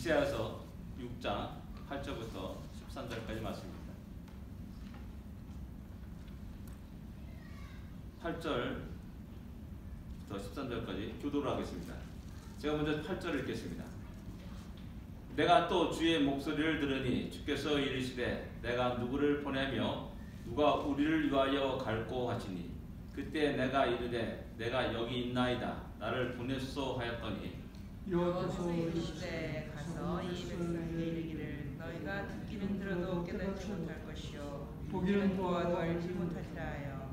이사야서 6장 8절부터 13절까지 말씀입니다. 8절부터 13절까지 교도를 하겠습니다. 제가 먼저 8절을 읽겠습니다. 내가 또 주의 목소리를 들으니 주께서 이르시되 내가 누구를 보내며 누가 우리를 위하여 갈꼬 하시니 그때 내가 이르되 내가 여기 있나이다 나를 보내소서 하였더니 여호와께서 이르시되 가서 이 백성에게 이르기를 너희가 듣기는 들어도 깨닫지 못할 것이요 보기는 보아도 알지 못하리라 하여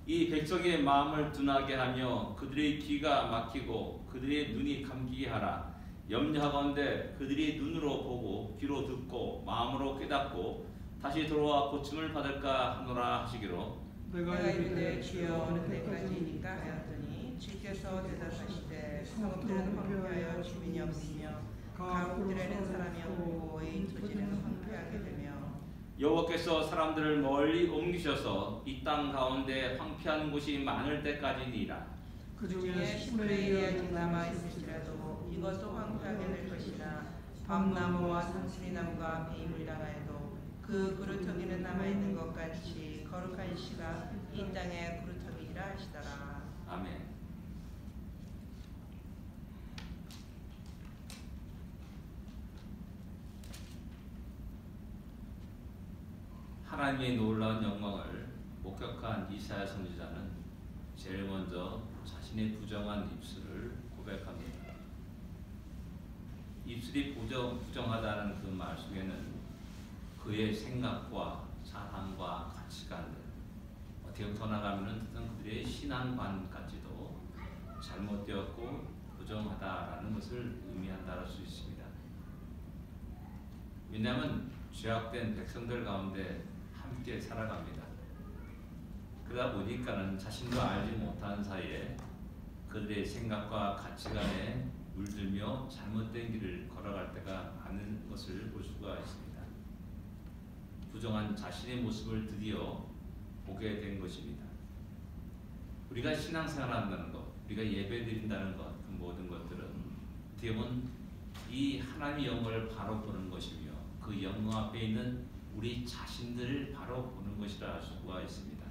이 백성의 마음을 둔하게 하며 그들의 귀가 막히고 그들의 눈이 감기게 하라. 염려하건대 그들이 눈으로 보고 귀로 듣고 마음으로 깨닫고 다시 돌아와 고침을 받을까 하노라 하시기로 내가 이르되 주여 어느 때까지이니까 하였더니 주께서 대답하시되 성읍들은 황폐하여 주민이 없으며 가옥들에는 사람이 없고 이 토지는 황폐하게 되며 여호와께서 사람들을 멀리 옮기셔서 이 땅 가운데 황폐한 곳이 많을 때까지니라. 그 중에 10분의 1이 아직 남아있을지라도 이것도 황폐하게 될 것이나 밤나무와 상수리나무가 배임을 당하여도 그 그루터기는 남아있는 것 같이 거룩한 씨가 이 땅의 그루터기니라 하시더라. 아멘. 하나님의 놀라운 영광을 목격한 이사야 선지자는 제일 먼저 자신의 부정한 입술을 고백합니다. 입술이 부정하다는 그 말 속에는 그의 생각과 사상과 가치관들, 어떻게 더 나가면 그들의 신앙관까지도 잘못되었고 부정하다라는 것을 의미한다는 수 있습니다. 왜냐하면 죄악된 백성들 가운데 함께 살아갑니다. 그러다 보니까는 자신도 알지 못하는 사이에 그들의 생각과 가치관에 물들며 잘못된 길을 걸어갈 때가 많은 것을 볼 수가 있습니다. 부정한 자신의 모습을 드디어 보게 된 것입니다. 우리가 신앙생활한다는 것, 우리가 예배드린다는 것, 그 모든 것들은 어떻게 보면 이 하나님의 영광을 바로 보는 것이며 그 영광 앞에 있는 우리 자신들을 바로 보는 것이라 할 수가 있습니다.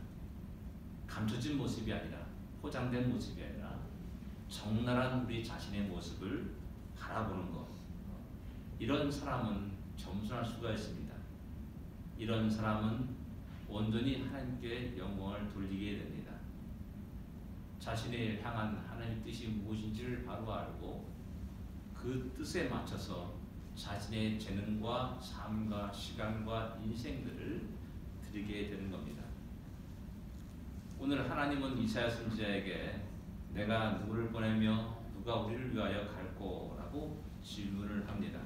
감춰진 모습이 아니라 포장된 모습이 아니라 적나라한 우리 자신의 모습을 바라보는 것. 이런 사람은 겸손할 수가 있습니다. 이런 사람은 온전히 하나님께 영광을 돌리게 됩니다. 자신을 향한 하나님의 뜻이 무엇인지를 바로 알고 그 뜻에 맞춰서 자신의 재능과 삶과 시간과 인생들을 드리게 되는 겁니다. 오늘 하나님은 이사야 선지자에게 내가 누구를 보내며 누가 우리를 위하여 갈꼬? 라고 질문을 합니다.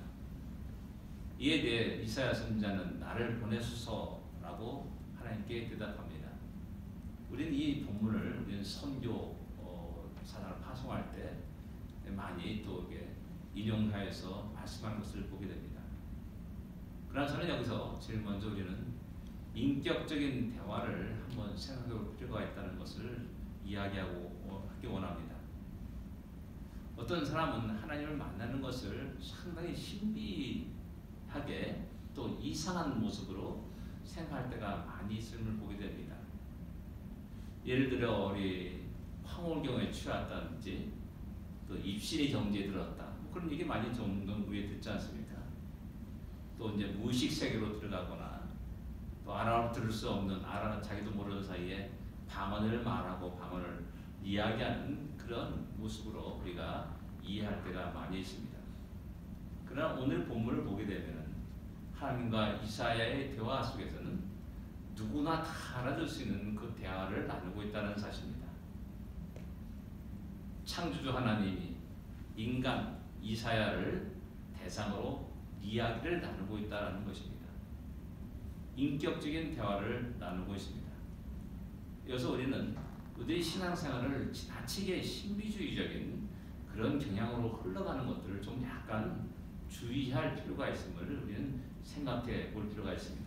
이에 대해 이사야 선지자는 나를 보내소서라고 하나님께 대답합니다. 우리는 이 본문을 우리는 선교 사상을 파송할 때 많이 또 이렇게 인용하여서 말씀하는 것을 보게 됩니다. 그러나 저는 여기서 제일 먼저 우리는 인격적인 대화를 한번 생각해 볼 필요가 있다는 것을 이야기하고 하기 원합니다. 어떤 사람은 하나님을 만나는 것을 상당히 신비하게 또 이상한 모습으로 생각할 때가 많이 있음을 보게 됩니다. 예를 들어 우리 황홀경에 취했다든지 또 입신의 정지에 들었다 뭐 그런 얘기 많이 종종 우리에 듣지 않습니까? 또 이제 무의식 세계로 들어가거나 또 알아들을 수 없는 자기도 모르는 사이에 방언을 말하고 방언을 이야기하는 그런 모습으로 우리가 이해할 때가 많이 있습니다. 그러나 오늘 본문을 보게 되면 하나님과 이사야의 대화 속에서는 누구나 다 알아들 수 있는 그 대화를 나누고 있다는 사실입니다. 창조주 하나님이 인간 이사야를 대상으로 이야기를 나누고 있다는 것입니다. 인격적인 대화를 나누고 있습니다. 여기서 우리는 우리의 신앙생활을 지나치게 신비주의적인 그런 경향으로 흘러가는 것들을 좀 약간 주의할 필요가 있음을 우리는 생각해 볼 필요가 있습니다.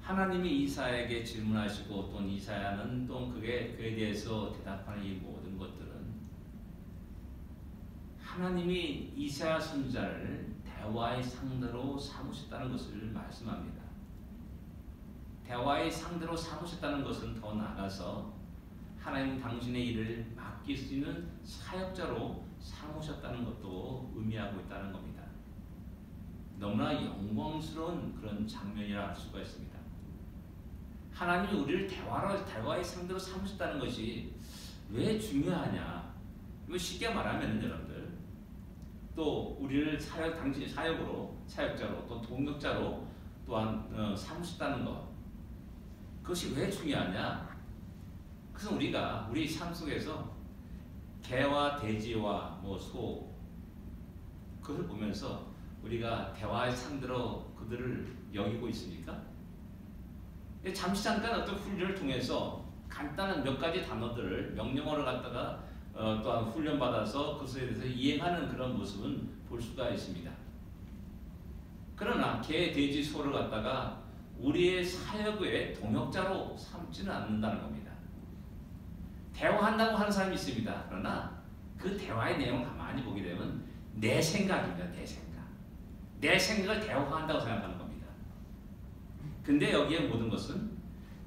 하나님이 이사야에게 질문하시고 또 이사야는 또 그에 대해서 대답하는 이 모든 것들은 하나님이 이사야 선지자를 대화의 상대로 삼으셨다는 것을 말씀합니다. 대화의 상대로 삼으셨다는 것은 더 나아가서 하나님 당신의 일을 맡길 수 있는 사역자로 삼으셨다는 것도 의미하고 있다는 겁니다. 너무나 영광스러운 그런 장면이라 할 수가 있습니다. 하나님이 우리를 대화의 상대로 삼으셨다는 것이 왜 중요하냐? 쉽게 말하면 여러분들, 또 우리를 당신의 사역자로 또 동역자로 또한 삼으셨다는 것, 그것이 왜 중요하냐? 그래서 우리가 우리 삶 속에서 개와 돼지와 소, 그것을 보면서 우리가 대화의 상대로 그들을 여기고 있습니까? 잠시 잠깐 어떤 훈련을 통해서 간단한 몇 가지 단어들을 명령어를 갖다가 또한 훈련받아서 그것에 대해서 이행하는 그런 모습은 볼 수가 있습니다. 그러나 개, 돼지, 소를 갖다가 우리의 사역의 동역자로 삼지는 않는다는 겁니다. 대화한다고 하는 사람이 있습니다. 그러나 그 대화의 내용을 가만히 보게 되면 내 생각입니다. 내 생각을 대화한다고 생각하는 겁니다. 근데 여기에 모든 것은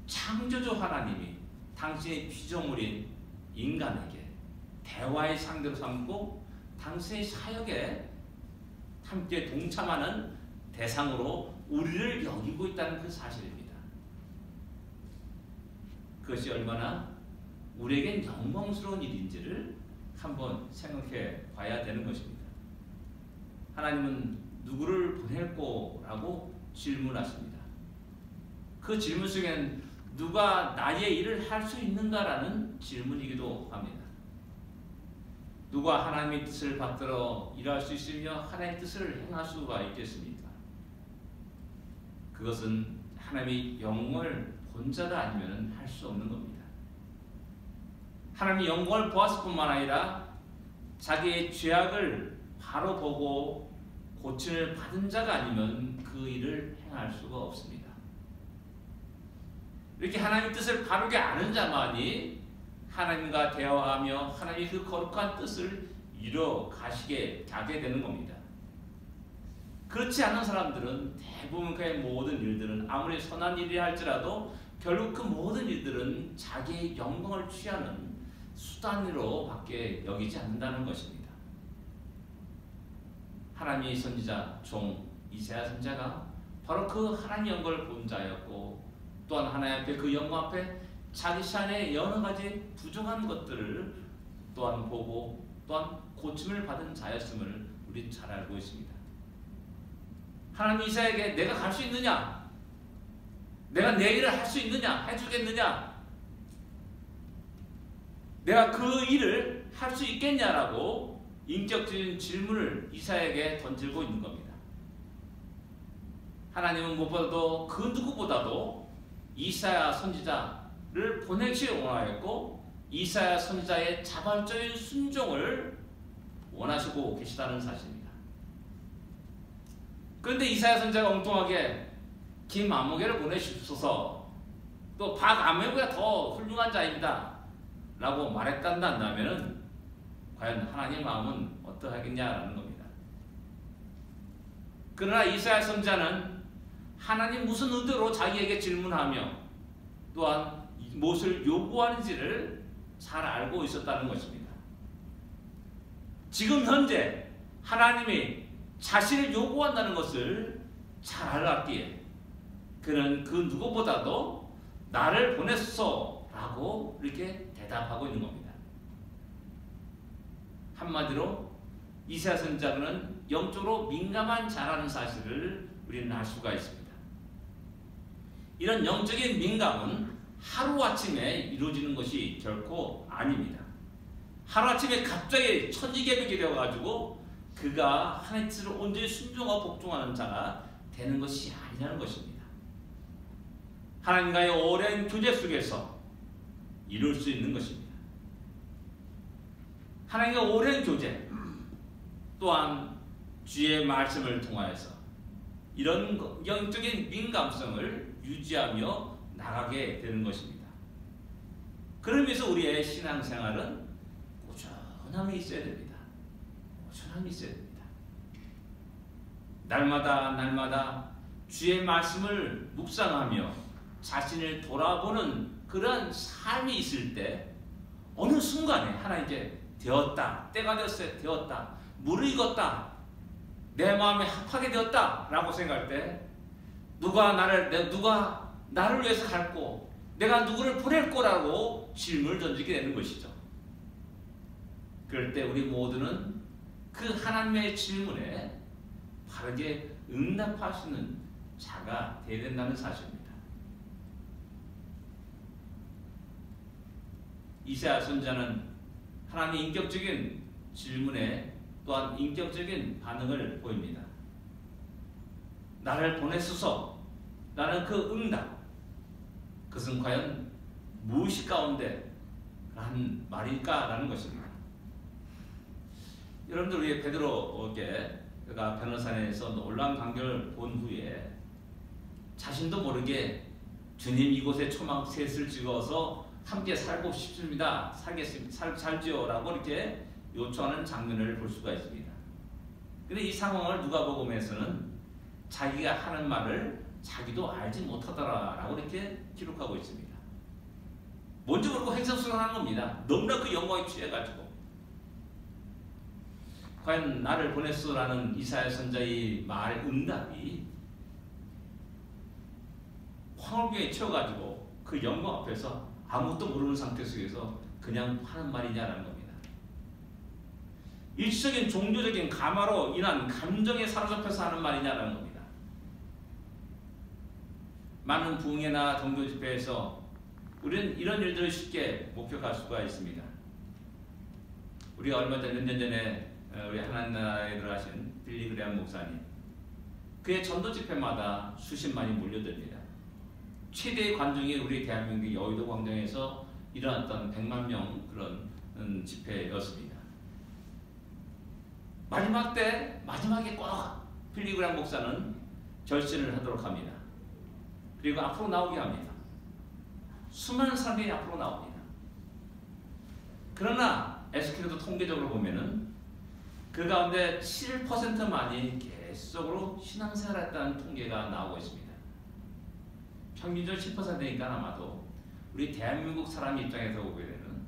창조주 하나님이 당신의 피조물인 인간에게 대화의 상대로 삼고 당신의 사역에 함께 동참하는 대상으로 우리를 여기고 있다는 그 사실입니다. 그것이 얼마나 우리에겐 영광스러운 일인지를 한번 생각해 봐야 되는 것입니다. 하나님은 누구를 보낼 거라고 질문하십니다. 그 질문 속에는 누가 나의 일을 할 수 있는가라는 질문이기도 합니다. 누가 하나님의 뜻을 받들어 일할 수 있으며 하나님의 뜻을 행할 수가 있겠습니까? 그것은 하나님의 영광을 본 자가 아니면 할 수 없는 겁니다. 하나님의 영광을 보았을 뿐만 아니라 자기의 죄악을 바로 보고 고침을 받은 자가 아니면 그 일을 행할 수가 없습니다. 이렇게 하나님의 뜻을 바르게 아는 자만이 하나님과 대화하며 하나님의 그 거룩한 뜻을 이뤄 가게 되는 겁니다. 그렇지 않은 사람들은 대부분 그의 모든 일들은 아무리 선한 일이 할지라도 결국 그 모든 일들은 자기의 영광을 취하는 수단으로 밖에 여기지 않는다는 것입니다. 하나님의 선지자 종 이사야 선지자가 바로 그 하나님의 영광을 본 자였고, 또한 하나님 앞에 그 영광 앞에 자기 시간에 여러 가지 부족한 것들을 또한 보고 또한 고침을 받은 자였음을 우리는 잘 알고 있습니다. 하나님 이사야에게 내가 갈 수 있느냐? 내가 내 일을 할 수 있느냐? 해주겠느냐? 내가 그 일을 할 수 있겠냐라고 인격적인 질문을 이사야에게 던지고 있는 겁니다. 하나님은 무엇보다도 그 누구보다도 이사야 선지자를 보내기 원하였고 이사야 선지자의 자발적인 순종을 원하시고 계시다는 사실입니다. 그런데 이사야 선지자가 엉뚱하게 김아무개를 보내주소서, 또 박아무개가 더 훌륭한 자입니다 라고 말했단다면 과연 하나님의 마음은 어떠하겠냐라는 겁니다. 그러나 이사야 선지자는 하나님 무슨 의도로 자기에게 질문하며 또한 무엇을 요구하는지를 잘 알고 있었다는 것입니다. 지금 현재 하나님이 자신을 요구한다는 것을 잘 알았기에 그는 그 누구보다도 나를 보냈소라고 이렇게 대답하고 있는 겁니다. 한마디로 이사야 선지자는 영적으로 민감한 자라는 사실을 우리는 알 수가 있습니다. 이런 영적인 민감은 하루아침에 이루어지는 것이 결코 아닙니다. 하루아침에 갑자기 천지개벽이 되어가지고 그가 하나님의 뜻을 온전히 순종하고 복종하는 자가 되는 것이 아니라는 것입니다. 하나님과의 오랜 교제 속에서 이룰 수 있는 것입니다. 하나님과 오랜 교제, 또한 주의 말씀을 통하여서 이런 영적인 민감성을 유지하며 나가게 되는 것입니다. 그러면서 우리의 신앙생활은 꾸준함이 있어야 됩니다. 꾸준함이 있어야 됩니다. 날마다 주의 말씀을 묵상하며 자신을 돌아보는 그런 삶이 있을 때 어느 순간에 하나님께 되었다, 때가 되었다, 무르익었다, 내 마음에 합하게 되었다 라고 생각할 때 누가 나를 위해서 갈고 내가 누구를 보낼 거라고 질문을 던지게 되는 것이죠. 그럴 때 우리 모두는 그 하나님의 질문에 바르게 응답하시는 자가 되어야 된다는 사실입니다. 이사야 선지자는 하나님의 인격적인 질문에 또한 인격적인 반응을 보입니다. 나를 보내소서 라는 그 응답, 그것은 과연 무엇이 가운데 한 말일까라는 것입니다. 여러분들 우리 베드로에게 그가 변호사에서 놀라운 간격을 본 후에 자신도 모르게 주님 이곳에 초막 셋을 찍어서 함께 살고 싶습니다. 살지요 라고 이렇게 요청하는 장면을 볼 수가 있습니다. 근데 이 상황을 누가복음에서는 자기가 하는 말을 자기도 알지 못하더라 라고 이렇게 기록하고 있습니다. 뭔지 모르고 행성수상하는 겁니다. 너무나 그 영광에 취해가지고. 과연 나를 보냈소라는 이사야 선지자의 말 응답이 황홀경에 채워가지고 그 영광 앞에서 아무것도 모르는 상태 속에서 그냥 하는 말이냐라는 겁니다. 일시적인 종교적인 감화로 인한 감정에 사로잡혀서 하는 말이냐라는 겁니다. 많은 부흥회나 종교 집회에서 우리는 이런 일들을 쉽게 목격할 수가 있습니다. 우리가 얼마 전 몇 년 전에 우리 하나님 나라에 들어가신 빌리 그레엄 목사님, 그의 전도 집회마다 수십만이 몰려듭니다. 최대의 관중이 우리 대한민국 여의도 광장에서 일어났던 100만 명 그런 집회였습니다. 마지막에 꼭 빌리 그레엄 목사는 결신을 하도록 합니다. 그리고 앞으로 나오게 합니다. 수많은 사람이 앞으로 나옵니다. 그러나 SK도 통계적으로 보면은 그 가운데 7%만이 계속적으로 신앙생활했다는 통계가 나오고 있습니다. 평균적으로 10%니까 아마도 우리 대한민국 사람 입장에서 보게 되는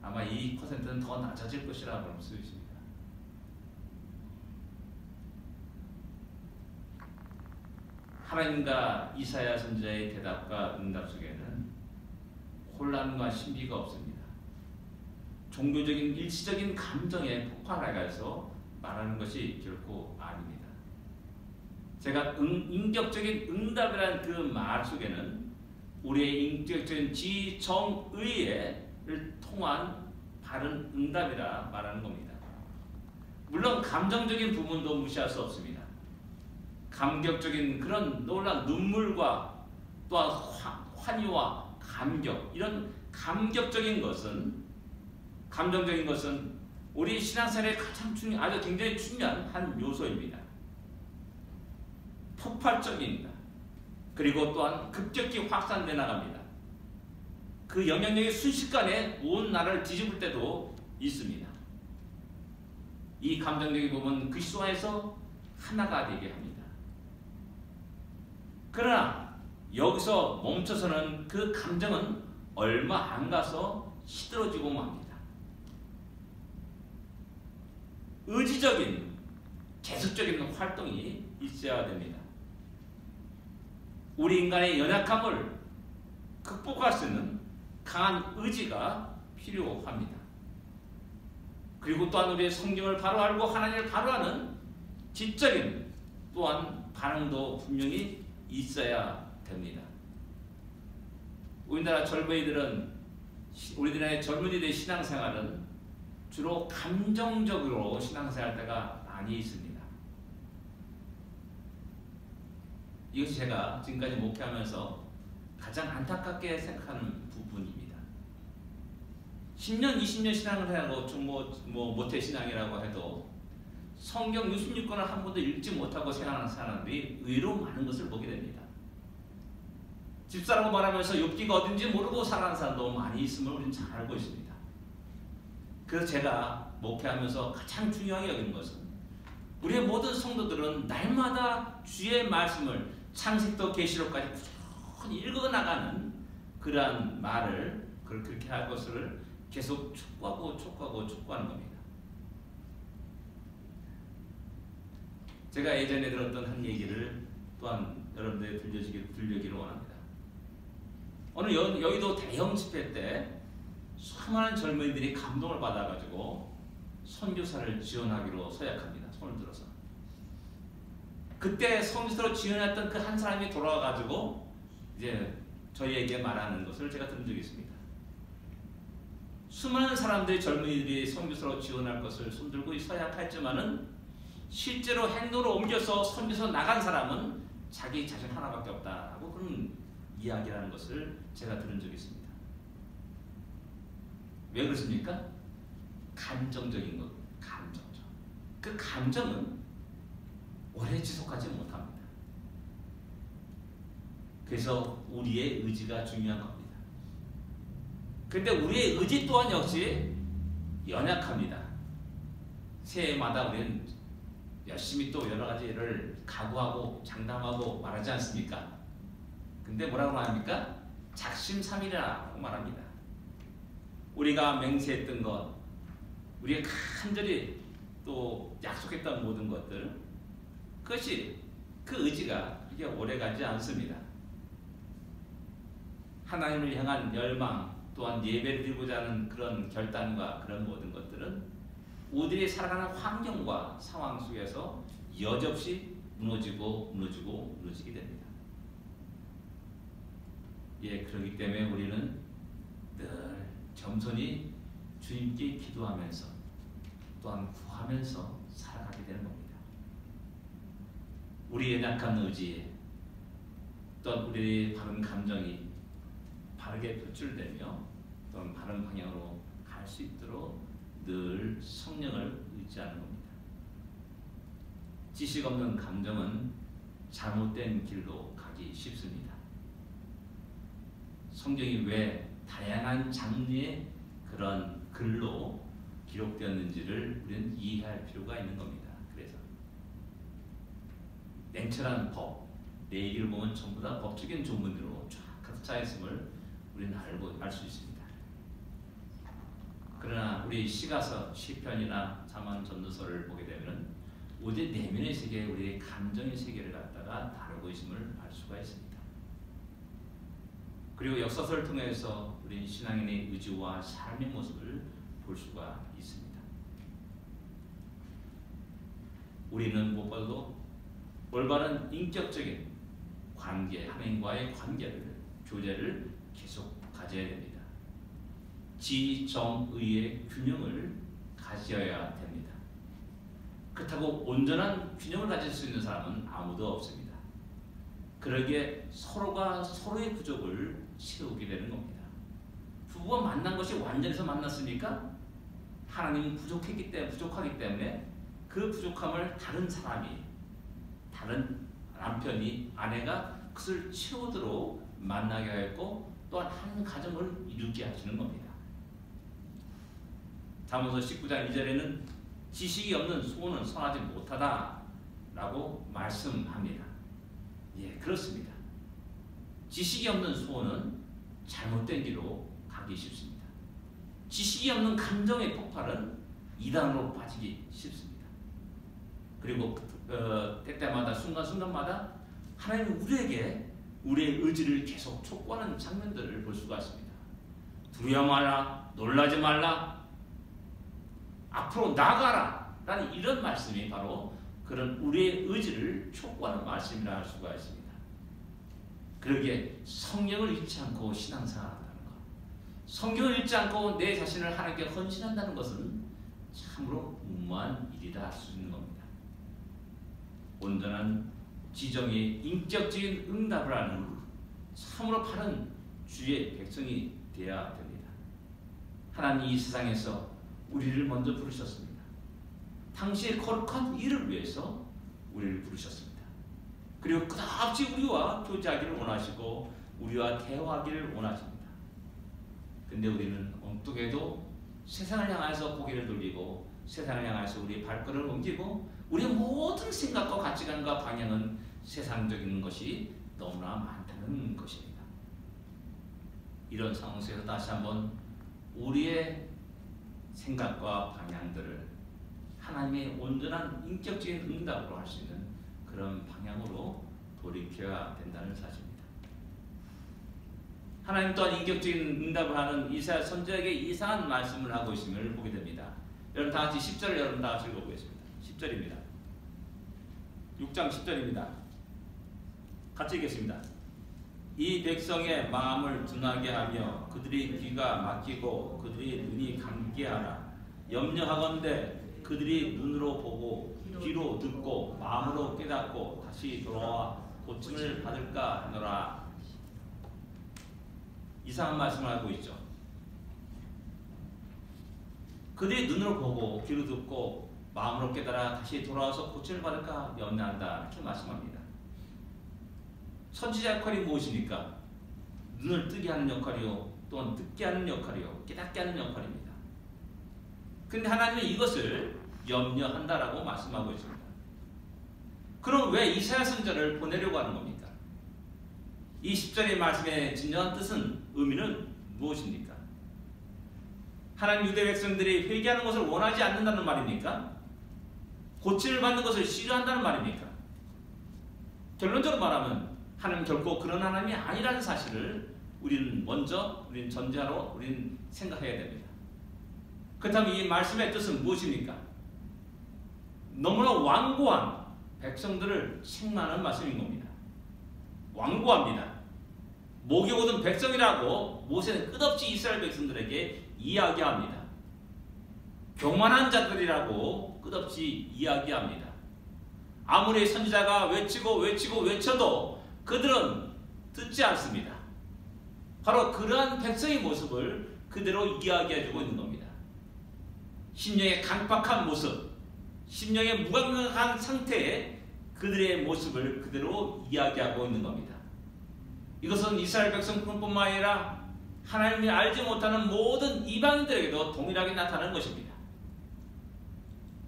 아마 이 %는 더 낮아질 것이라고 볼 수 있습니다. 하나님과 이사야 선지자의 대답과 응답 속에는 혼란과 신비가 없습니다. 종교적인 일시적인 감정에 폭발해가서 말하는 것이 결코 아닙니다. 제가 인격적인 응답이라는 그 말 속에는 우리의 인격적인 지정의를 통한 바른 응답이라 말하는 겁니다. 물론 감정적인 부분도 무시할 수 없습니다. 감격적인 그런 놀라운 눈물과 또한 환희와 감격, 이런 감정적인 것은 우리 신앙생활의 아주 굉장히 중요한 한 요소입니다. 폭발적입니다. 그리고 또한 급격히 확산돼 나갑니다. 그 영향력이 순식간에 온 나라를 뒤집을 때도 있습니다. 이 감정적인 부분은 그 시간에서 하나가 되게 합니다. 그러나 여기서 멈춰서는 그 감정은 얼마 안 가서 시들어지고 맙니다. 의지적인 계속적인 활동이 있어야 됩니다. 우리 인간의 연약함을 극복할 수 있는 강한 의지가 필요합니다. 그리고 또한 우리의 성경을 바로 알고 하나님을 바로 아는 지적인 또한 반응도 분명히 있어야 됩니다. 우리나라의 젊은이들의 신앙생활은 주로 감정적으로 신앙생활 때가 많이 있습니다. 이것이 제가 지금까지 목회하면서 가장 안타깝게 생각하는 부분입니다. 10년, 20년 신앙을 해하고 모태신앙이라고 해도 성경 66권을 한 번도 읽지 못하고 생각하는 사람들이 의외로 많은 것을 보게 됩니다. 집사라고 말하면서 욥기가 어딘지 모르고 살아가는 사람도 많이 있음을 우리는 잘 알고 있습니다. 그래서 제가 목회하면서 가장 중요하게 여기는 것은 우리의 모든 성도들은 날마다 주의 말씀을 창세기부터 계시록까지 꾸준히 읽어나가는 그러한 말을 그렇게 할 것을 계속 촉구하는 겁니다. 제가 예전에 들었던 한 얘기를 또한 여러분들에 들려주기를 원합니다. 어느 여의도 대형 집회 때 수많은 젊은이들이 감동을 받아가지고 선교사를 지원하기로 서약합니다. 손을 들어서. 그때 선교사로 지원했던 그 한 사람이 돌아와가지고 이제 저희에게 말하는 것을 제가 들은 적이 있습니다. 수많은 사람들이 젊은이들이 선교사로 지원할 것을 손들고 서약했지만은 실제로 행동으로 옮겨서 선교사 나간 사람은 자기 자신 하나밖에 없다라고 그런 이야기라는 것을 제가 들은 적이 있습니다. 왜 그렇습니까? 감정적인 것, 감정적. 그 감정은 오래 지속하지 못합니다. 그래서 우리의 의지가 중요한 겁니다. 그런데 우리의 의지 또한 역시 연약합니다. 새해마다 우리는 열심히 또 여러 가지를 각오하고 장담하고 말하지 않습니까? 근데 뭐라고 말합니까? 작심삼일이라고 말합니다. 우리가 맹세했던 것, 우리가 간절히 또 약속했던 모든 것들, 그것이 그 의지가 이게 오래가지 않습니다. 하나님을 향한 열망 또한 예배를 드리고자 하는 그런 결단과 그런 모든 것들은 우리들이 살아가는 환경과 상황 속에서 여지없이 무너지게 됩니다. 예, 그렇기 때문에 우리는 늘 겸손히 주님께 기도하면서 또한 구하면서 살아가게 되는 겁니다. 우리의 약한 의지에 또한 우리의 바른 감정이 바르게 표출되며 또한 바른 방향으로 갈 수 있도록 늘 성령을 의지하는 겁니다. 지식 없는 감정은 잘못된 길로 가기 쉽습니다. 성경이 왜 다양한 장르의 그런 글로 기록되었는지를 우리는 이해할 필요가 있는 겁니다. 그래서 냉철한 법, 내 얘기를 보면 전부 다 법적인 조문으로 쫙 가득 차 있음을 우리는 알 수 있습니다. 그러나 우리 시가서, 시편이나 잠언, 전도서를 보게 되면 우리 내면의 세계, 우리의 감정의 세계를 갖다가 다루고 있음을 알 수가 있습니다. 그리고 역사서를 통해서 우리 신앙인의 의지와 삶의 모습을 볼 수가 있습니다. 우리는 무엇보다도 올바른 인격적인 관계, 하나님과의 관계를, 교제를 계속 가져야 됩니다. 지, 정, 의의 균형을 가져야 됩니다. 그렇다고 온전한 균형을 가질 수 있는 사람은 아무도 없습니다. 그러기에 서로가 서로의 부족을 채우게 되는 겁니다. 부부가 만난 것이 완전해서 만났으니까 하나님은 부족하기 때문에 그 부족함을 다른 사람이, 다른 남편이, 아내가 그것을 채우도록 만나게 하였고 또한 한 가정을 이루게 하시는 겁니다. 잠언서 19장 2절에는 지식이 없는 소원은 선하지 못하다라고 말씀합니다. 예, 그렇습니다. 지식이 없는 소원은 잘못된 길로 가기 쉽습니다. 지식이 없는 감정의 폭발은 이단으로 빠지기 쉽습니다. 그리고 때때마다 순간순간마다 하나님은 우리에게 우리의 의지를 계속 촉구하는 장면들을 볼 수가 있습니다. 두려워 말라, 놀라지 말라, 앞으로 나가라 라는 이런 말씀이 바로 그런 우리의 의지를 촉구하는 말씀이라 할 수가 있습니다. 그러기에 성령을 잃지 않고 신앙생활한다는 것, 성경을 잃지 않고 내 자신을 하나님께 헌신한다는 것은 참으로 무모한 일이라 할 수 있는 겁니다. 온전한 지정의 인격적인 응답을 하는 참으로 바른 주의 백성이 되어야 됩니다. 하나님 이 세상에서 우리를 먼저 부르셨습니다. 당시의 거룩한 일을 위해서 우리를 부르셨습니다. 그리고 끝없이 우리와 교제하기를 원하시고 우리와 대화하기를 원하십니다. 근데 우리는 엉뚱해도 세상을 향해서 고개를 돌리고 세상을 향해서 우리의 발걸음을 옮기고 우리의 모든 생각과 가치관과 방향은 세상적인 것이 너무나 많다는 것입니다. 이런 상황 속에서 다시 한번 우리의 생각과 방향들을 하나님의 온전한 인격적인 응답으로 할 수 있는 그런 방향으로 돌이켜야 된다는 사실입니다. 하나님 또한 인격적인 응답을 하는 이사야 선지자에게 이상한 말씀을 하고 있음을 보게 됩니다. 여러분 다 같이 10절을 여러분 다 같이 읽어보겠습니다. 10절입니다. 6장 10절입니다. 같이 읽겠습니다. 이 백성의 마음을 둔하게 하며 그들의 귀가 막히고 그들의 눈이 감게 하라. 염려하건대 그들이 눈으로 보고 귀로 듣고 마음으로 깨닫고 다시 돌아와 고침을 받을까 하노라. 이상한 말씀을 하고 있죠. 그들이 눈으로 보고 귀로 듣고 마음으로 깨달아 다시 돌아와서 고침을 받을까 염려한다. 이렇게 말씀합니다. 선지자 역할이 무엇입니까? 눈을 뜨게 하는 역할이요, 또는 듣게 하는 역할이요, 깨닫게 하는 역할입니다. 그런데 하나님은 이것을 염려한다라고 말씀하고 있습니다. 그럼 왜 이사야 선지자를 보내려고 하는 겁니까? 이 10절의 말씀의 진정한 뜻은, 의미는 무엇입니까? 하나님 유대 백성들이 회개하는 것을 원하지 않는다는 말입니까? 고침을 받는 것을 싫어한다는 말입니까? 결론적으로 말하면 하나님 결코 그런 하나님이 아니라는 사실을 우리는 전제하로 우리는 생각해야 됩니다. 그렇다면 이 말씀의 뜻은 무엇입니까? 너무나 완고한 백성들을 책망하는 말씀인 겁니다. 완고합니다. 목이 오든 백성이라고 모세는 끝없이 이스라엘 백성들에게 이야기합니다. 교만한 자들이라고 끝없이 이야기합니다. 아무리 선지자가 외쳐도 그들은 듣지 않습니다. 바로 그러한 백성의 모습을 그대로 이야기해주고 있는 겁니다. 심령의 강박한 모습, 심령의 무감각한 상태에 그들의 모습을 그대로 이야기하고 있는 겁니다. 이것은 이스라엘 백성뿐만 아니라 하나님이 알지 못하는 모든 이방인들에게도 동일하게 나타나는 것입니다.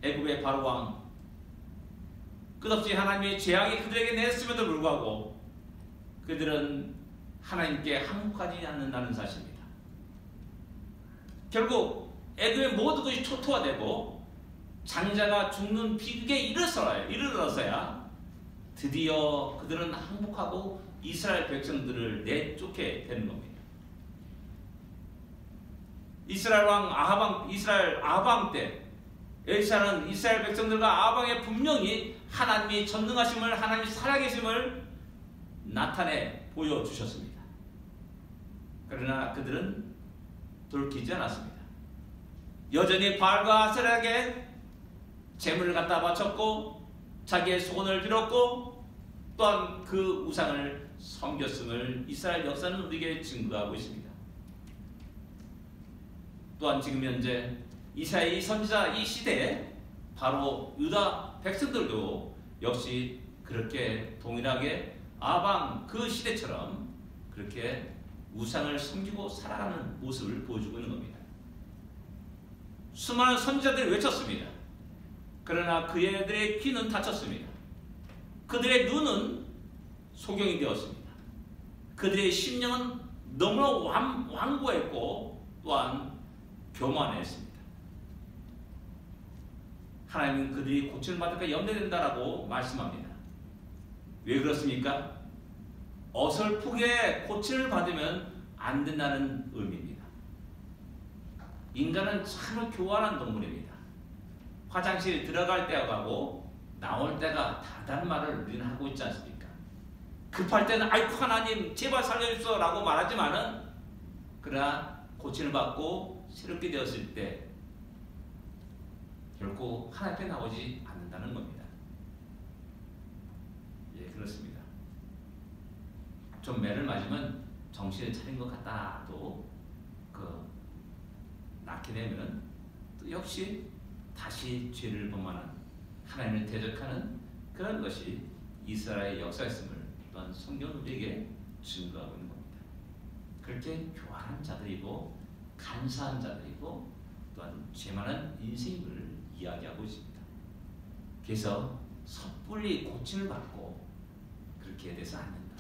애굽의 바로 왕, 끝없이 하나님의 재앙이 그들에게 내렸음에도 불구하고 그들은 하나님께 항복하지 않는다는 사실입니다. 결국 애굽의 모든 것이 초토화되고 장자가 죽는 비극에 이르러서야 드디어 그들은 항복하고 이스라엘 백성들을 내쫓게 되는 겁니다. 이스라엘 아합 때 엘사는 이스라엘 백성들과 아합왕에 분명히 하나님이 전능하심을, 하나님이 살아계심을 나타내 보여주셨습니다. 그러나 그들은 돌이키지 않았습니다. 여전히 바알과 아세라에게 재물을 갖다 바쳤고 자기의 소원을 빌었고 또한 그 우상을 섬겼음을 이스라엘 역사는 우리에게 증거하고 있습니다. 또한 지금 현재 이사야 선지자 이 시대에 바로 유다 백성들도 역시 그렇게 동일하게 아방 그 시대처럼 그렇게 우상을 섬기고 살아가는 모습을 보여주고 있는 겁니다. 수많은 선지자들이 외쳤습니다. 그러나 그들의 귀는 닫혔습니다. 그들의 눈은 소경이 되었습니다. 그들의 심령은 너무나 완고했고 또한 교만했습니다. 하나님은 그들이 고침을 받을까 염려된다라고 말씀합니다. 왜 그렇습니까? 어설프게 고침을 받으면 안 된다는 의미입니다. 인간은 참 교활한 동물입니다. 화장실 들어갈 때가 가고 나올 때가 다르다는 말을 우리는 하고 있지 않습니까? 급할 때는 아이고 하나님 제발 살려주소 라고 말하지만은 그러나 고침을 받고 새롭게 되었을 때 결코 하나님 앞에 나오지 않는다는 겁니다. 예, 그렇습니다. 좀 매를 맞으면 정신을 차린 것 같다도 낳게 되면 또 역시 다시 죄를 범하는 하나님을 대적하는 그런 것이 이스라엘의 역사였음을 또한 성경 우리에게 증거하고 있는 겁니다. 그렇게 교활한 자들이고 간사한 자들이고 또한 죄 많은 인생을 이야기하고 있습니다. 그래서 섣불리 고침을 받고 그렇게 돼서 안 된다.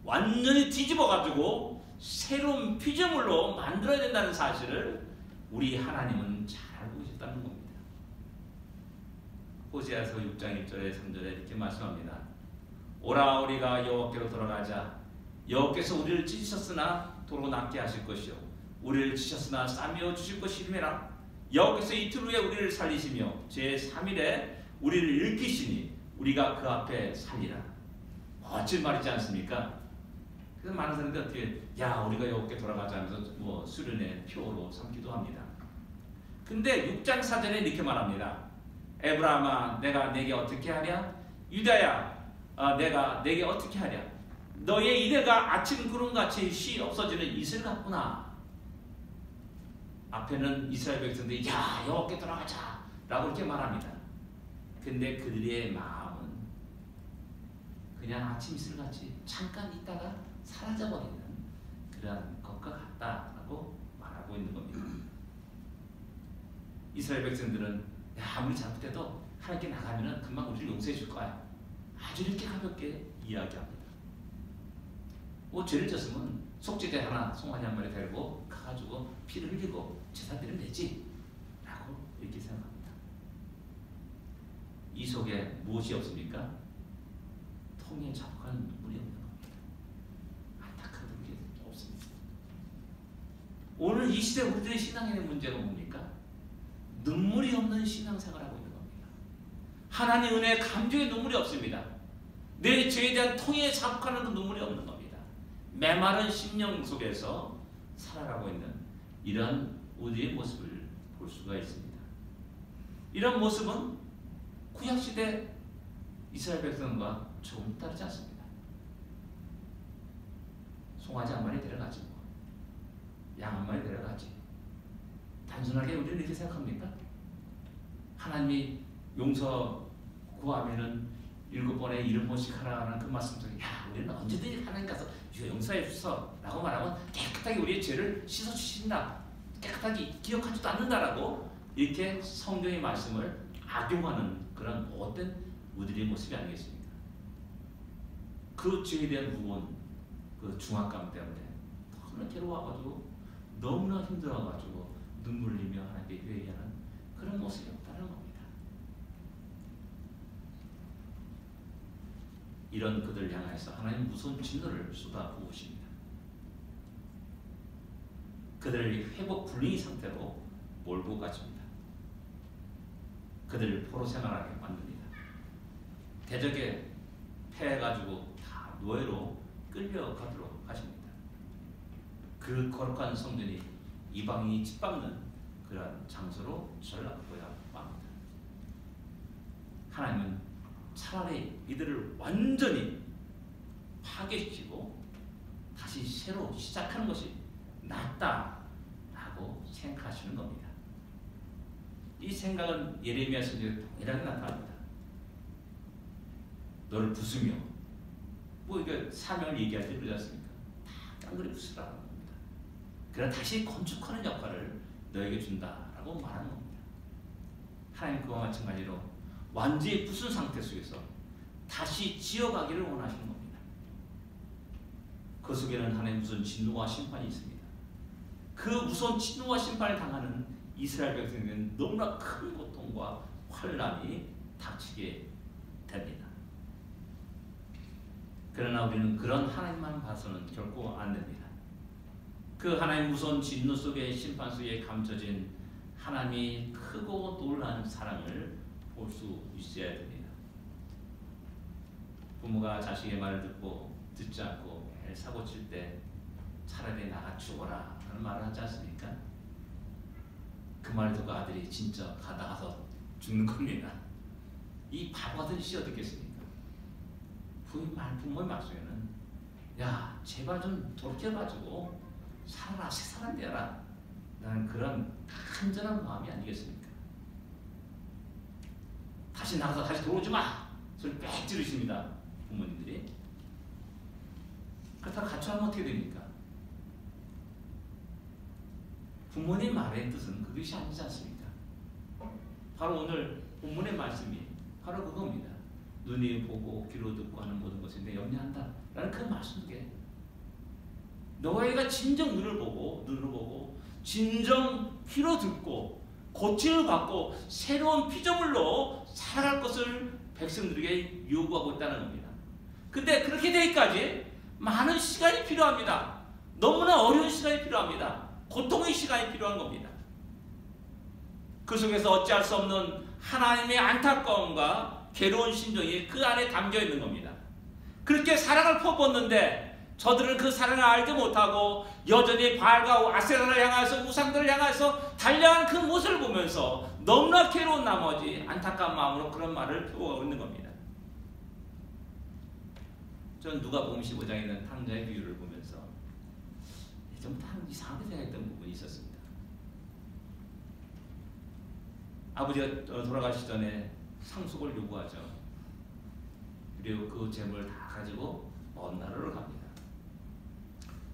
완전히 뒤집어가지고 새로운 피조물로 만들어야 된다는 사실을 우리 하나님은 잘 알고 계셨다는 겁니다. 호세아서 6장 1절에 3절에 이렇게 말씀합니다. 오라 우리가 여호와께로 돌아가자. 여호와께서 우리를 찢으셨으나 도로 낫게 하실 것이요 우리를 치셨으나 싸매어 주실 것이니라. 여호와께서 이틀 후에 우리를 살리시며 제3일에 우리를 일으키시니 우리가 그 앞에 살리라. 멋진 말이지 않습니까? 그래서 많은 사람들이 어떻게 야 우리가 여호와께 돌아가자 하면서 뭐 수련의 표로 삼기도 합니다. 근데 6장 4절에 이렇게 말합니다. 에브라임아 내가 내게 어떻게 하랴? 유다야 내가 내게 어떻게 하랴? 너의 이래가 아침 구름같이 쉬 없어지는 이슬 같구나. 앞에는 이스라엘 백성들이 야 여호와께 돌아가자 라고 이렇게 말합니다. 근데 그들의 마음은 그냥 아침 이슬같이 잠깐 있다가 사라져버리는 그런 것과 같다라고 말하고 있는 겁니다. 이스라엘 백성들은 야, 아무리 잘못해도 하나님께 나가면 금방 우리를 용서해 줄 거야. 아주 이렇게 가볍게 이야기합니다. 뭐 죄를 졌으면 속죄제 하나, 송아지 한 마리 데리고 가가지고 피를 흘리고 제사 드리면 되지 라고 이렇게 생각합니다. 이 속에 무엇이 없습니까? 통에 자욱한 눈물이 없는 겁니다. 안타까운 게 없습니다. 오늘 이 시대 우리들의 신앙의 문제가 뭡니까? 눈물이 없는 신앙생활을 하고 있는 겁니다. 하나님 은혜의 감격의 눈물이 없습니다. 내 죄에 대한 통에 자욱하는 그 눈물이 없는 겁니다. 메마른 심령 속에서 살아가고 있는 이런 우리의 모습을 볼 수가 있습니다. 이런 모습은 구약시대 이스라엘 백성과 조금 다르지 않습니다. 송아지 한 마리 데려가지 뭐. 양 한 마리 데려가지. 단순하게 우리는 이렇게 생각합니까? 하나님이 용서 구하면은 7번에 70번씩 하라는 그 말씀 속에 야 우리는 언제든지 하나님 가서 용서해 주소 라고 말하면 깨끗하게 우리의 죄를 씻어주신다. 깨끗하게 기억하지도 않는다라고 이렇게 성경의 말씀을 악용하는 그런 못된 우리의 모습이 아니겠습니까? 그 죄에 대한 무거운 그 중압감 때문에 너무나 괴로워가지고 너무나 힘들어가지고 눈물 흘리며 하나님께 회개하는 그런 모습이 없다는 겁니다. 이런 그들 향해서 하나님 무서운 진노를 쏟아부으십니다. 그들을 회복 불능의 상태로 몰고 가십니다. 그들을 포로 생활하게 만듭니다. 대적에 패해가지고 다 노예로 끌려가도록 하십니다. 그 거룩한 성전이 이방인이 짓밟는 그러한 장소로 전락되어야 합니다. 하나님은 차라리 이들을 완전히 파괴시키고 다시 새로 시작하는 것이 낫다라고 생각하시는 겁니다. 이 생각은 예레미야 선지자에 동일하게 나타납니다. 너를 부수며 뭐 이게 사명을 얘기할 때 그러지 않습니까? 다 깡그리 부수라는 겁니다. 그러나 다시 건축하는 역할을 너에게 준다라고 말하는 겁니다. 하나님 그와 마찬가지로 완전히 부순 상태 속에서 다시 지어가기를 원하시는 겁니다. 그 속에는 하나님 무슨 진노와 심판이 있습니다. 그 무서운 진노와 심판을 당하는 이스라엘 백성들은 너무나 큰 고통과 환난이 닥치게 됩니다. 그러나 우리는 그런 하나님만 봐서는 결코 안 됩니다. 그 하나님 무서운 진노 속에 심판 속에 감춰진 하나님이 크고 놀라운 사랑을 볼 수 있어야 됩니다. 부모가 자식의 말을 듣지 않고 사고 칠 때 차라리 나가 죽어라 하는 말을 하지 않습니까? 그 말을 듣고 아들이 진짜 나가서 죽는 겁니다. 이 바보 같은 시 어떻겠습니까? 부모의 말 속에는 야 제발 좀 돌이켜가지고 살아라 새 사람 되어라 라는 그런 간절한 마음이 아니겠습니까? 다시 나가서 다시 들어오지 마! 소리 빽 지르십니다. 부모님들이. 그렇다고 같이 하면 어떻게 됩니까? 부모님 말의 뜻은 그것이 아니지 않습니까? 바로 오늘 본문의 말씀이 바로 그겁니다. 눈이 보고 귀로 듣고 하는 모든 것을 내 염려한다 라는 그 말씀 속에 너희가 진정 눈을 보고 진정 귀로 듣고 고침을 받고 새로운 피조물로 살아갈 것을 백성들에게 요구하고 있다는 겁니다. 근데 그렇게 되기까지 많은 시간이 필요합니다. 너무나 어려운 시간이 필요합니다. 고통의 시간이 필요한 겁니다. 그 속에서 어찌할 수 없는 하나님의 안타까움과 괴로운 심정이 그 안에 담겨 있는 겁니다. 그렇게 사랑을 퍼붓는데 저들은 그 사랑을 알지 못하고 여전히 바알과 아세라를 향해서 우상들을 향해서 달려가는 그 모습을 보면서 너무나 괴로운 나머지 안타까운 마음으로 그런 말을 표하고 있는 겁니다. 저는 누가복음 15장에 있는 탕자의 비유를 보면서 좀 이상하게 생각했던 부분이 있었습니다. 아버지가 돌아가시기 전에 상속을 요구하죠. 그리고 그 재물을 다 가지고 먼 나라로 갑니다.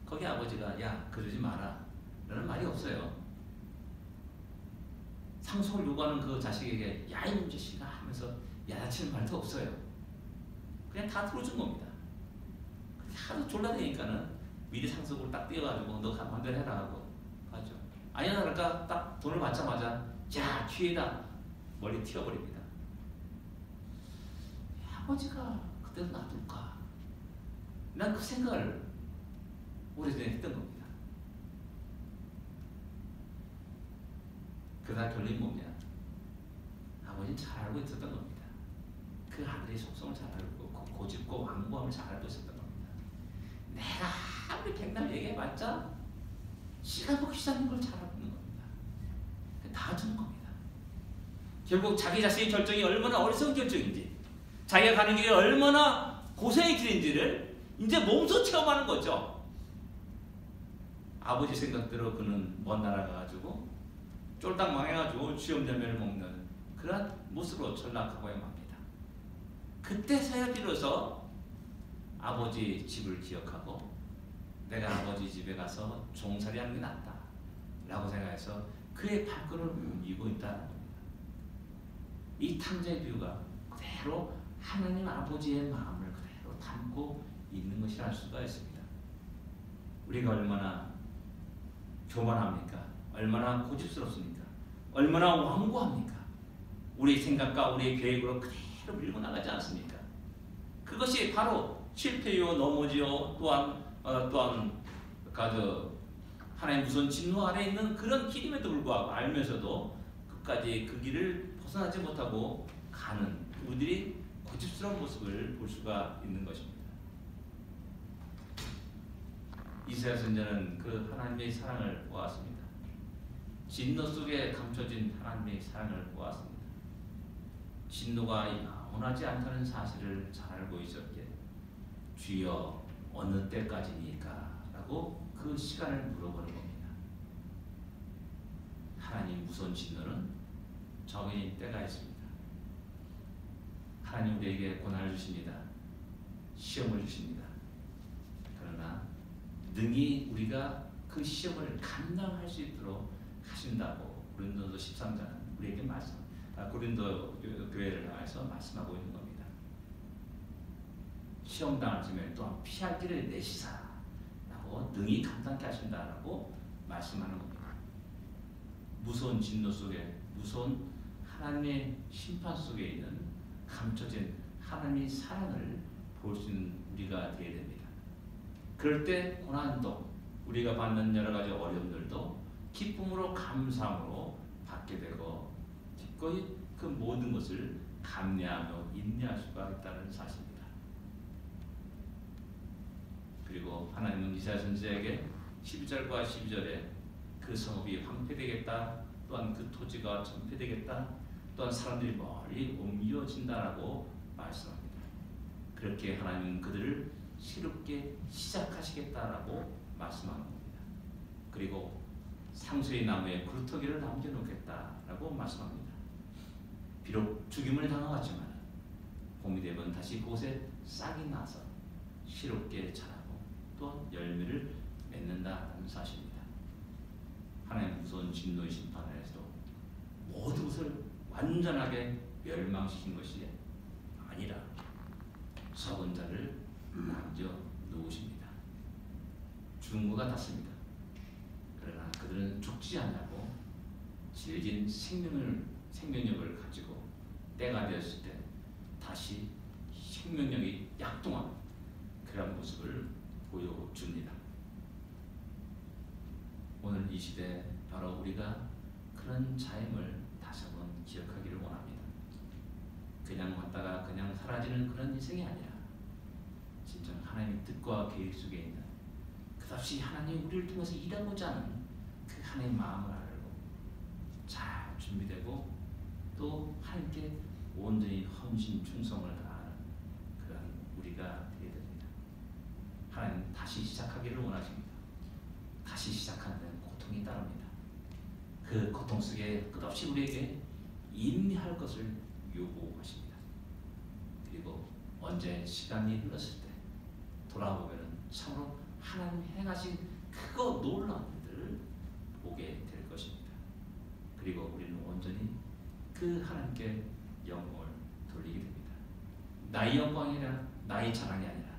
거기 아버지가 야 그러지 마라 라는 말이 없어요. 상속을 요구하는 그 자식에게 야 이놈 자식아 하면서 야단치는 말도 없어요. 그냥 다 들어준 겁니다. 하도 졸라대니까는 미리 상속을 딱 띄워가지고 너 마음대로 해라 하고 가죠. 아니야 그러니까 딱 돈을 받자마자 야 뒤에다 멀리 튀어버립니다. 아버지가 그대로 놔둘까? 난 그 생각을 오래전에 했던 겁니다. 그러나 결론이 뭐냐? 아버지는 잘 알고 있었던 겁니다. 그 아들의 속성을 잘 알고 고집고 완고함을 잘 알고 있었던 겁니다. 내가 아무리 백날 얘기해봤자 시간 먹기 시작하는 걸 잘 알고 있는 겁니다. 다 주는 겁니다. 결국 자기 자신의 결정이 얼마나 어리석은 결정인지 자기가 가는 길이 얼마나 고생의 길인지를 이제 몸소 체험하는 거죠. 아버지 생각대로 그는 먼 나라 가가지고 쫄딱 망해가지고 쥐염자매를 먹는 그런 모습으로 전락하고 맙니다. 그때서야 비로소 아버지 집을 기억하고 내가 아버지 집에 가서 종살이하는 게 낫다 라고 생각해서 그의 발걸음을 옮기고 있다는 겁니다. 이 탕자의 비유가 그대로 하나님 아버지의 마음을 그대로 담고 있는 것이라 할 수가 있습니다. 우리가 얼마나 교만합니까? 얼마나 고집스럽습니까? 얼마나 완고합니까? 우리 생각과 우리의 계획으로 그대로 밀고 나가지 않습니까? 그것이 바로 실패요, 넘어지요, 또한 하나님 무서운 진노 아래 있는 그런 길임에도 불구하고 알면서도 끝까지 그 길을 벗어나지 못하고 가는 우리들이 고집스러운 모습을 볼 수가 있는 것입니다. 이사야 선지자는 그 하나님의 사랑을 보았습니다. 진노 속에 감춰진 하나님의 사랑을 보았습니다. 진노가 영원하지 않다는 사실을 잘 알고 있었기에 주여 어느 때까지니까? 라고 그 시간을 물어보는 겁니다. 하나님 무서운 진노는 정해진 때가 있습니다. 하나님 우리에게 고난을 주십니다. 시험을 주십니다. 그러나 능히 우리가 그 시험을 감당할 수 있도록 하신다고 고린도서 13장은 우리에게 고린도 교회를 향해서 말씀하고 있는 겁니다. 시험 당할 즈음에 또한 피할 길을 내시사라고 능히 감당케 하신다라고 말씀하는 겁니다. 무서운 진노 속에 무서운 하나님의 심판 속에 있는 감춰진 하나님의 사랑을 볼 수 있는 우리가 되어야 됩니다. 그럴 때 고난도 우리가 받는 여러 가지 어려움들도 기쁨으로 감사함으로 받게 되고 기꺼이 그 모든 것을 감내하며 인내할 수가 있다는 사실입니다. 그리고 하나님은 이사야 선지자에게 12절과 12절에 그 성읍이 황폐되겠다, 또한 그 토지가 전폐되겠다, 또한 사람들이 멀리 옮겨진다라고 말씀합니다. 그렇게 하나님은 그들을 새롭게 시작하시겠다라고 말씀하는 겁니다. 그리고 상수의 나무에 그루터기를 남겨놓겠다라고 말씀합니다. 비록 죽임을 당하겠지만 봄이 되면 다시 그곳에 싹이 나서 새롭게 자라고 또 열매를 맺는다는 사실입니다. 하나님 무서운 새로운 진노의 심판에서도 모든 것을 완전하게 멸망시킨 것이 아니라 적은 자를 남겨 놓으십니다. 죽은 것 같았습니다. 그러나 그들은 죽지 않냐고 질진 생명력을 가지고 때가 되었을 때 다시 생명력이 약동한 그런 모습을 보여줍니다. 오늘 이 시대 바로 우리가 그런 자임을 다시 한번 기억하기를 원합니다. 그냥 왔다가 그냥 사라지는 그런 인생이 아니라 진짜 하나님의 뜻과 계획 속에 있는 끝없이 하나님 우리를 통해서 일하고자 하는 그 하나님의 마음을 알고 잘 준비되고 또 하나님께 온전히 헌신 충성을 다하는 그런 우리가 되어야 됩니다. 하나님 다시 시작하기를 원하십니다. 다시 시작하는 데는 고통이 따릅니다. 그 고통 속에 끝없이 우리에게 인내할 것을 요구하십니다. 그리고 언제 시간이 흘렀을 때 돌아보면 참으로 하나님 행하신 크고 놀라운 일들을 보게 될 것입니다. 그리고 우리는 온전히 그 하나님께 영광을 돌리게 됩니다. 나의 영광이 아니라 나의 자랑이 아니라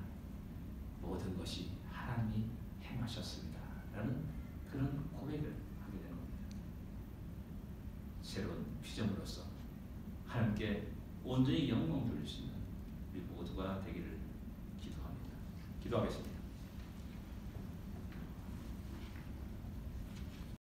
모든 것이 하나님이 행하셨습니다 라는 그런 고백을 하게 되는 겁니다. 새로운 피조물로서 하나님께 온전히 영광 돌릴 수 있는 우리 모두가 되기를 기도합니다. 기도하겠습니다.